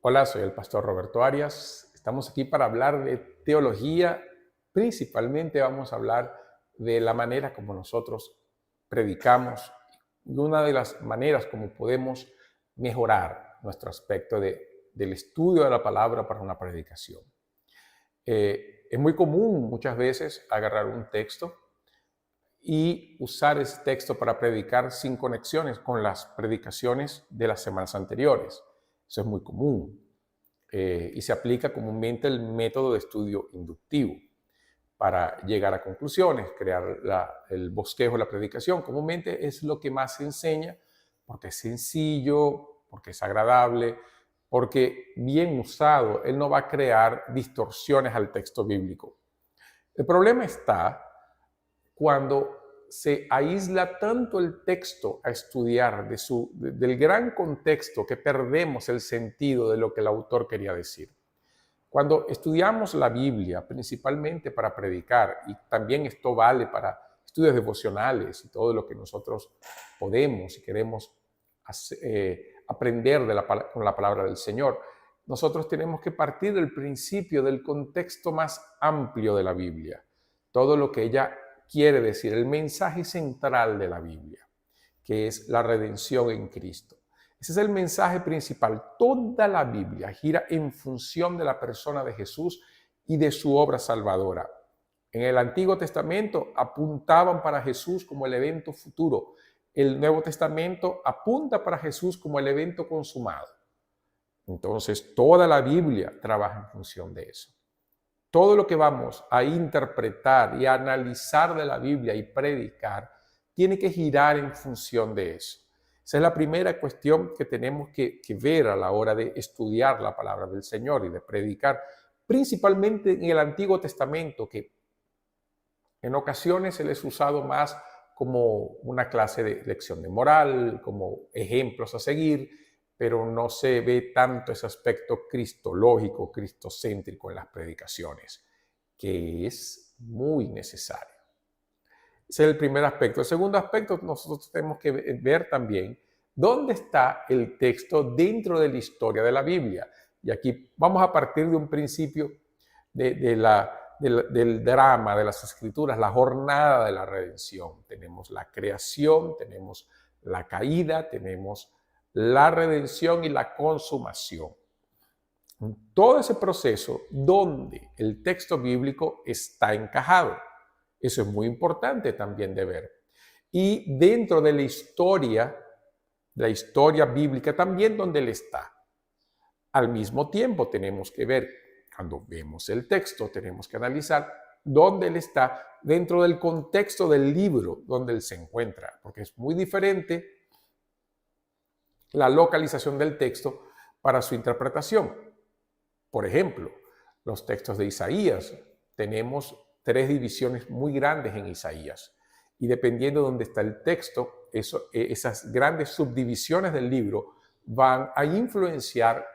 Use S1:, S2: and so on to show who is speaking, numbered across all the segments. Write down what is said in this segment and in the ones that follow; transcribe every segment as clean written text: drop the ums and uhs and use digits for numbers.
S1: Hola, soy el pastor Roberto Arias. Estamos aquí para hablar de teología. Principalmente vamos a hablar de la manera como nosotros predicamos y una de las maneras como podemos mejorar nuestro aspecto del estudio de la palabra para una predicación. Es muy común muchas veces agarrar un texto y usar ese texto para predicar sin conexiones con las predicaciones de las semanas anteriores. Eso es muy común. Y se aplica comúnmente el método de estudio inductivo para llegar a conclusiones, crear el bosquejo de la predicación. Comúnmente es lo que más se enseña porque es sencillo, porque es agradable, porque bien usado, él no va a crear distorsiones al texto bíblico. El problema está cuando se aísla tanto el texto a estudiar del gran contexto que perdemos el sentido de lo que el autor quería decir. Cuando estudiamos la Biblia, principalmente para predicar, y también esto vale para estudios devocionales y todo lo que nosotros podemos y queremos aprender con la palabra del Señor, nosotros tenemos que partir del principio, del contexto más amplio de la Biblia, todo lo que ella quiere decir, el mensaje central de la Biblia, que es la redención en Cristo. Ese es el mensaje principal. Toda la Biblia gira en función de la persona de Jesús y de su obra salvadora. En el Antiguo Testamento apuntaban para Jesús como el evento futuro. El Nuevo Testamento apunta para Jesús como el evento consumado. Entonces, toda la Biblia trabaja en función de eso. Todo lo que vamos a interpretar y a analizar de la Biblia y predicar tiene que girar en función de eso. Esa es la primera cuestión que tenemos que ver a la hora de estudiar la palabra del Señor y de predicar, principalmente en el Antiguo Testamento, que en ocasiones se les ha usado más como una clase de lección de moral, como ejemplos a seguir, pero no se ve tanto ese aspecto cristológico, cristocéntrico en las predicaciones, que es muy necesario. Ese es el primer aspecto. El segundo aspecto, nosotros tenemos que ver también dónde está el texto dentro de la historia de la Biblia. Y aquí vamos a partir de un principio del drama de las Escrituras, la jornada de la redención. Tenemos la creación, tenemos la caída, tenemos la redención y la consumación. Todo ese proceso donde el texto bíblico está encajado. Eso es muy importante también de ver. Y dentro de la historia bíblica también donde él está. Al mismo tiempo tenemos que ver, cuando vemos el texto, tenemos que analizar dónde él está dentro del contexto del libro donde él se encuentra, porque es muy diferente la localización del texto para su interpretación. Por ejemplo, los textos de Isaías, tenemos 3 divisiones muy grandes en Isaías. Y dependiendo de dónde está el texto, esas grandes subdivisiones del libro van a influenciar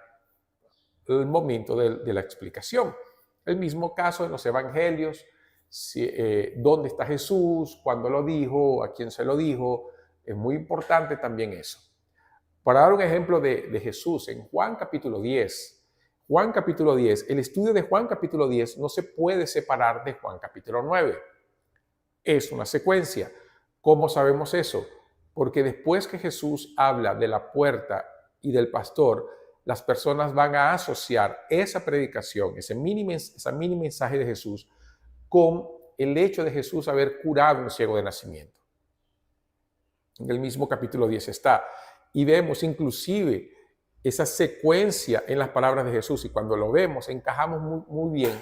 S1: el momento de la explicación. El mismo caso en los evangelios, dónde está Jesús, cuándo lo dijo, a quién se lo dijo, es muy importante también eso. Para dar un ejemplo de Jesús, en Juan capítulo 10, el estudio de Juan capítulo 10 no se puede separar de Juan capítulo 9. Es una secuencia. ¿Cómo sabemos eso? Porque después que Jesús habla de la puerta y del pastor, las personas van a asociar esa predicación, ese mini mensaje de Jesús, con el hecho de Jesús haber curado a un ciego de nacimiento. En el mismo capítulo 10 está. Y vemos inclusive esa secuencia en las palabras de Jesús, y cuando lo vemos encajamos muy bien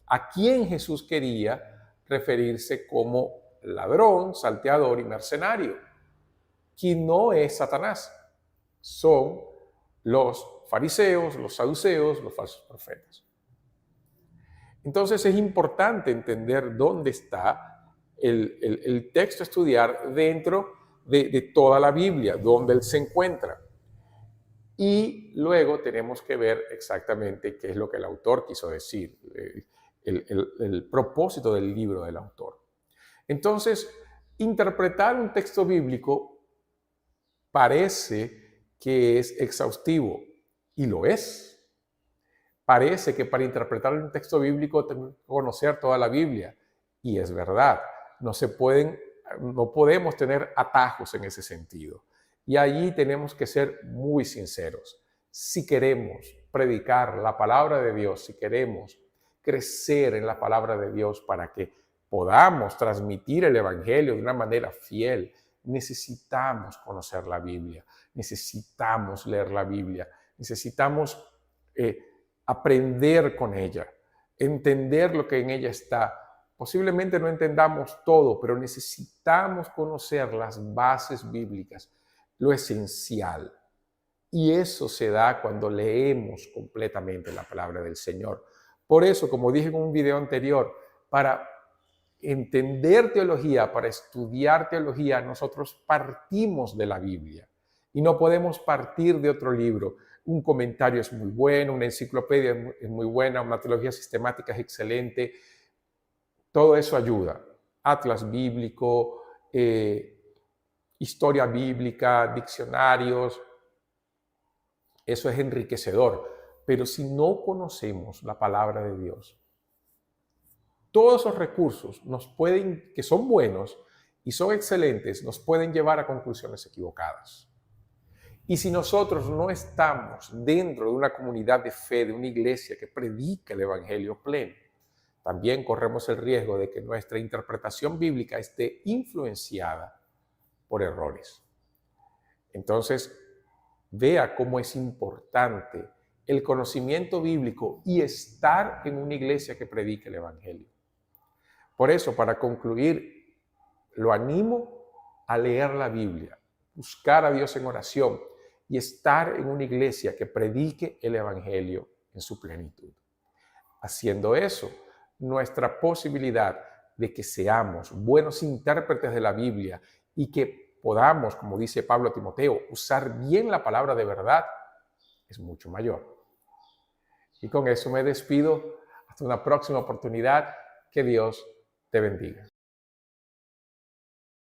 S1: a quién Jesús quería referirse como ladrón, salteador y mercenario, quien no es Satanás, son los fariseos, los saduceos, los falsos profetas. Entonces es importante entender dónde está el texto a estudiar dentro de toda la Biblia, dónde él se encuentra. Y luego tenemos que ver exactamente qué es lo que el autor quiso decir, el propósito del libro del autor. Entonces, interpretar un texto bíblico parece que es exhaustivo, y lo es. Parece que para interpretar un texto bíblico tengo que conocer toda la Biblia, y es verdad, no podemos tener atajos en ese sentido. Y allí tenemos que ser muy sinceros. Si queremos predicar la palabra de Dios, si queremos crecer en la palabra de Dios para que podamos transmitir el Evangelio de una manera fiel, necesitamos conocer la Biblia, necesitamos leer la Biblia, necesitamos aprender con ella, entender lo que en ella está. Posiblemente no entendamos todo, pero necesitamos conocer las bases bíblicas, lo esencial. Y eso se da cuando leemos completamente la palabra del Señor. Por eso, como dije en un video anterior, para entender teología, para estudiar teología, nosotros partimos de la Biblia y no podemos partir de otro libro. Un comentario es muy bueno, una enciclopedia es muy buena, una teología sistemática es excelente. Todo eso ayuda. Atlas bíblico, historia bíblica, diccionarios. Eso es enriquecedor. Pero si no conocemos la palabra de Dios, todos esos recursos que son buenos y son excelentes, nos pueden llevar a conclusiones equivocadas. Y si nosotros no estamos dentro de una comunidad de fe, de una iglesia que predica el Evangelio pleno, también corremos el riesgo de que nuestra interpretación bíblica esté influenciada por errores. Entonces, vea cómo es importante el conocimiento bíblico y estar en una iglesia que predique el Evangelio. Por eso, para concluir, lo animo a leer la Biblia, buscar a Dios en oración y estar en una iglesia que predique el Evangelio en su plenitud. Haciendo eso, nuestra posibilidad de que seamos buenos intérpretes de la Biblia y que podamos, como dice Pablo a Timoteo, usar bien la palabra de verdad, es mucho mayor. Y con eso me despido. Hasta una próxima oportunidad. Que Dios te bendiga.